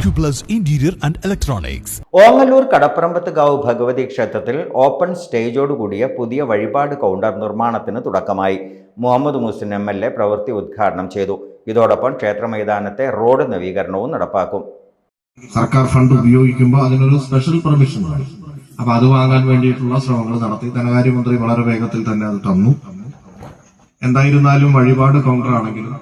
Acuplus Interior and Electronics. Ongallur Kadapparambathukavu Bhagavathi ക്ഷേത്രത്തിൽ open സ്റ്റേജോടുകൂടിയ പുതിയ വഴിപാട് കൗണ്ടർ നിർമ്മാണത്തിന് തുടക്കമായി. മുഹമ്മദ് മുഹസിൻ MLA പ്രവൃത്തി ഉദ്ഘാടനം ചെയ്തു. ഇതോടൊപ്പം ക്ഷേത്ര മൈതാനത്തെ റോഡ് നവീകരണവും നടപ്പാക്കും. സർക്കാർ ഫണ്ട് ഉപയോഗിക്കുമ്പോൾ അതിനൊരു സ്പെഷ്യൽ പെർമിഷൻ വേണം. അപ്പൊ അത് വാങ്ങാൻ വേണ്ടിയിട്ടുള്ള ശ്രമങ്ങൾ നടത്തി. ധനകാര്യമന്ത്രി വളരെ വേഗത്തിൽ തന്നെ അത് തന്നു. എന്തായിരുന്നാലും വഴിപാട് കൗണ്ടർ ആണെങ്കിലും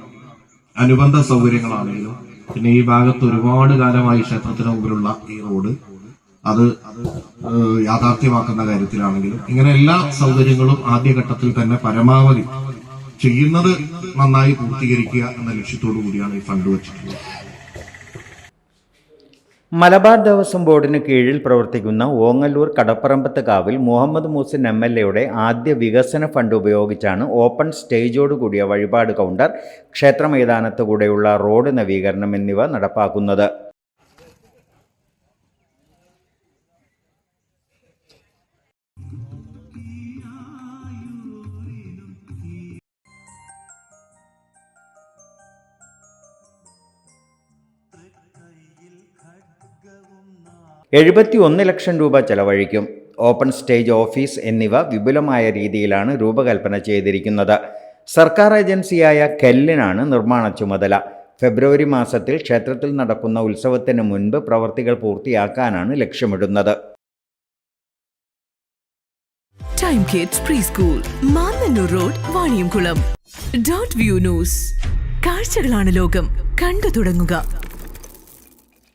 അനുബന്ധ സൗകര്യങ്ങളാണെങ്കിലും പിന്നെ ഈ ഭാഗത്ത് ഒരുപാട് കാലമായി ക്ഷേത്രത്തിന് മുമ്പിലുള്ള ഈ റോഡ് അത് യാഥാർത്ഥ്യമാക്കുന്ന കാര്യത്തിലാണെങ്കിലും ഇങ്ങനെ എല്ലാ സൗകര്യങ്ങളും ആദ്യഘട്ടത്തിൽ തന്നെ പരമാവധി ചെയ്യുന്നത് നന്നായി പൂർത്തീകരിക്കുക എന്ന ലക്ഷ്യത്തോടു കൂടിയാണ് ഈ ഫണ്ട് വെച്ചിട്ടുള്ളത്. മലബാർ ദേവസ്വം ബോർഡിന് കീഴിൽ പ്രവർത്തിക്കുന്ന ഓങ്ങല്ലൂർ കടപ്പറമ്പത്തുകാവിൽ മുഹമ്മദ് മുഹസിൻ MLAയുടെ ആദ്യ വികസന ഫണ്ട് ഉപയോഗിച്ചാണ് ഓപ്പൺ സ്റ്റേജോടുകൂടിയ വഴിപാട് കൗണ്ടർ, ക്ഷേത്ര മൈതാനത്തുകൂടെയുള്ള റോഡ് നവീകരണം എന്നിവ നടപ്പാക്കുന്നത്. $71 ലക്ഷം ചെലവഴിക്കും. ഓപ്പൺ സ്റ്റേജ്, ഓഫീസ് എന്നിവ വിപുലമായ രീതിയിലാണ് രൂപകൽപ്പന ചെയ്തിരിക്കുന്നത്. സർക്കാർ ഏജൻസിയായ കെല്ലിനാണ് നിർമ്മാണ ചുമതല. ഫെബ്രുവരി മാസത്തിൽ ക്ഷേത്രത്തിൽ നടക്കുന്ന ഉത്സവത്തിന് മുൻപ് പ്രവൃത്തികൾ പൂർത്തിയാക്കാനാണ് ലക്ഷ്യമിടുന്നത്. Time kids pre school, Mannannur road, Vaniyamkulam. .view news. കാഴ്ചകളാണ് ലോകം, കണ്ടു തുടങ്ങുക.